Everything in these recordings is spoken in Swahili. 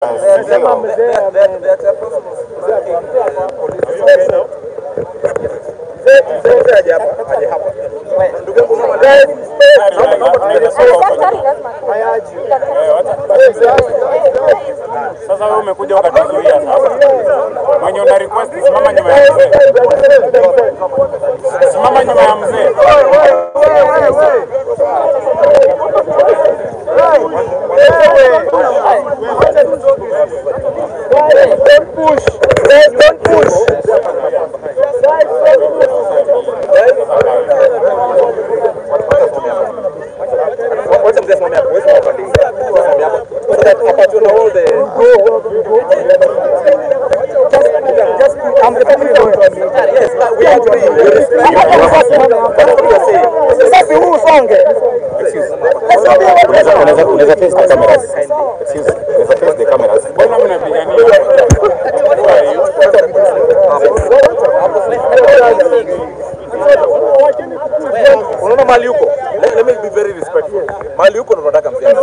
Sasa wewe umekuja ukatuzuia sasa. Mwenye una request simama nyuma ya mzee. Simama nyuma ya mzee. Don't push. Don't push. What's this one? What's I'm the family yes, we agree. Sasa huu songe. Excuse. Unaweza test the cameras. Excuse. Unaweza test the cameras. Mbona mnapigania? Unaona mali yuko? Let me be very respectful. Mali yuko ndo tunataka mzee.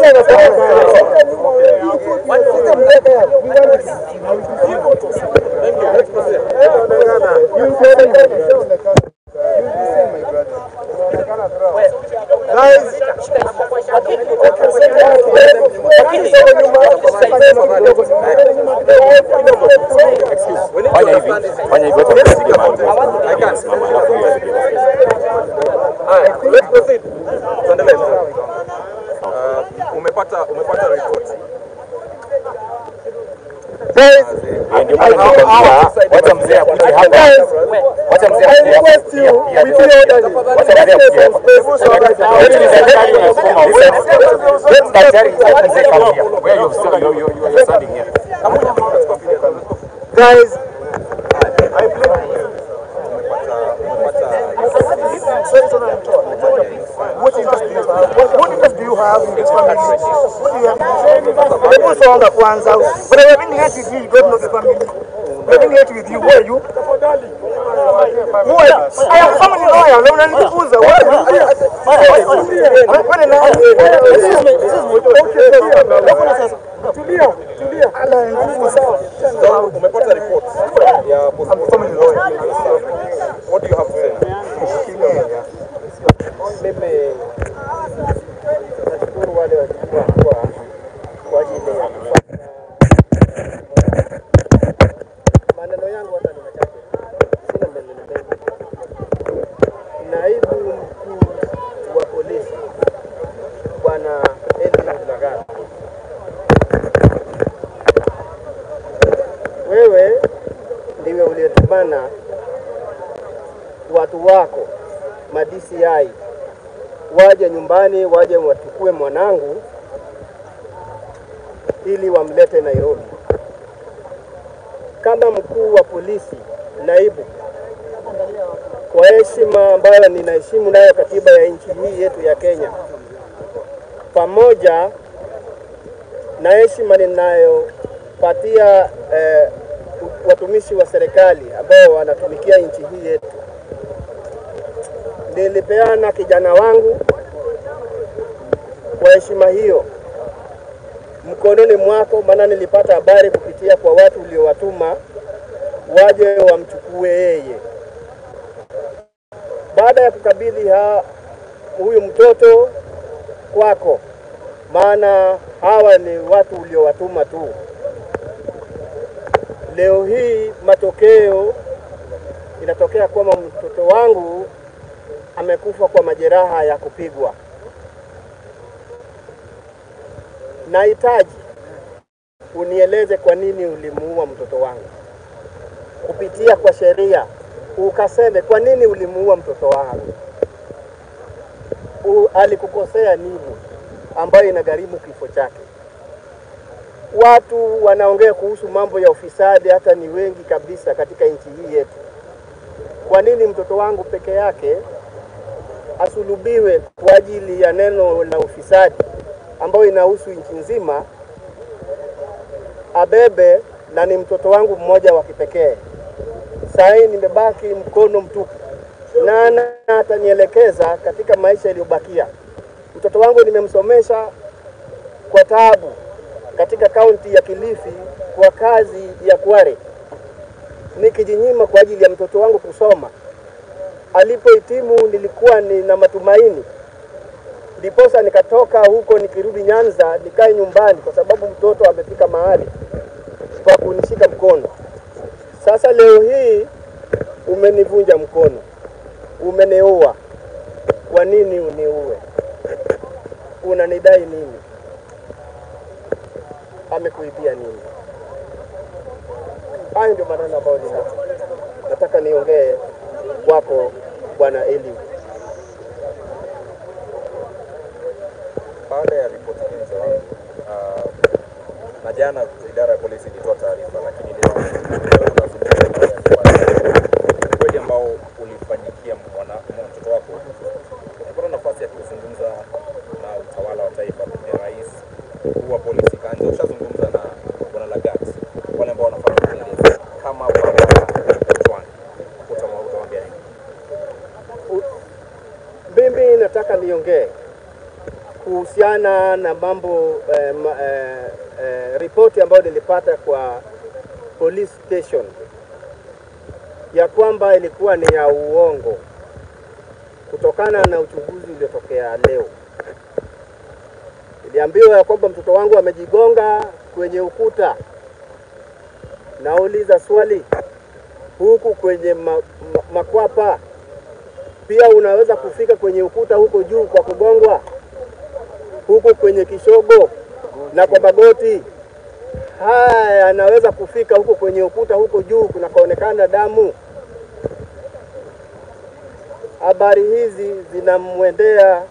Let's proceed. Umepata report. Wacha mzee akuje hapa. Wacha mzee akuje hapa. Guys, I believe what interest do you have in this family? What do you have? People saw the Kwanza, but I've been here with you, you don't know the family. I've been here with you, who are you? Who are you? I am family lawyer, I'm not a Kuza. What are you? Umepata report ya family lawyer. What do you have to say? Mimi nashukuru wale walikuwa kwa ajili ya maneno yangu hata ni machache. Sina maneno mengi. Naibu mkuu wa polisi Bwana Edwin Lagara, wewe ndiwe uliyetumana watu wako ma-DCI waje nyumbani, waje wachukue mwanangu ili wamlete Nairobi. Kama mkuu wa polisi naibu, kwa heshima ambayo ninaheshimu nayo katiba ya nchi hii yetu ya Kenya, pamoja na heshima ninayopatia watumishi wa serikali ambao wanatumikia nchi hii yetu, nilipeana kijana wangu kwa heshima hiyo mkononi mwako, maana nilipata habari kupitia kwa watu uliowatuma waje wamchukue yeye. Baada ya kukabidhi huyu mtoto kwako, maana hawa ni watu uliowatuma tu, leo hii matokeo inatokea kwamba mtoto wangu amekufa kwa majeraha ya kupigwa. Nahitaji unieleze kwa nini ulimuua mtoto wangu. Kupitia kwa sheria ukaseme kwa nini ulimuua mtoto wangu. Alikukosea nini ambayo inagharimu kifo chake? Watu wanaongea kuhusu mambo ya ufisadi, hata ni wengi kabisa katika nchi hii yetu. Kwa nini mtoto wangu peke yake asulubiwe kwa ajili ya neno la ufisadi ambayo inahusu nchi nzima, abebe na ni mtoto wangu mmoja wa kipekee? Sasa nimebaki mkono mtupu, na atanielekeza katika maisha yaliyobakia. Mtoto wangu nimemsomesha kwa taabu, katika kaunti ya Kilifi kwa kazi ya Kware, nikijinyima kwa ajili ya mtoto wangu kusoma. Alipohitimu nilikuwa nina matumaini, ndiposa nikatoka huko nikirudi Nyanza nikae nyumbani, kwa sababu mtoto amefika mahali kwa kunishika mkono. Sasa leo hii umenivunja mkono, umeniua. Kwa nini uniue? Unanidai nini? Amekuibia nini? Hayo ndio maneno ambayo nataka niongee kwako Bwana Eli. Baada ya ripoti hizo na jana idara ya polisi ilitoa taarifa, lakini kweli ambao ulifanyikia mtoto wako, ulipata nafasi ya kuzungumza na utawala wa taifa, kwa rais wa polisi Kanja, ushazungumza na Bwana Lagat, wale ambao wanafanya upelelezi kama baba Chwani, utawaambia nini? Mimi nataka niongee kuhusiana na mambo ripoti ambayo nilipata kwa police station ya kwamba ilikuwa ni ya uongo kutokana na uchunguzi uliotokea leo. Niliambiwa ya kwamba mtoto wangu amejigonga kwenye ukuta. Nauliza swali, huku kwenye makwapa pia unaweza kufika kwenye ukuta huko juu kwa kugongwa? Huko kwenye kishogo na kwa magoti, haya anaweza kufika huko kwenye ukuta huko juu kunakoonekana damu? Habari hizi zinamwendea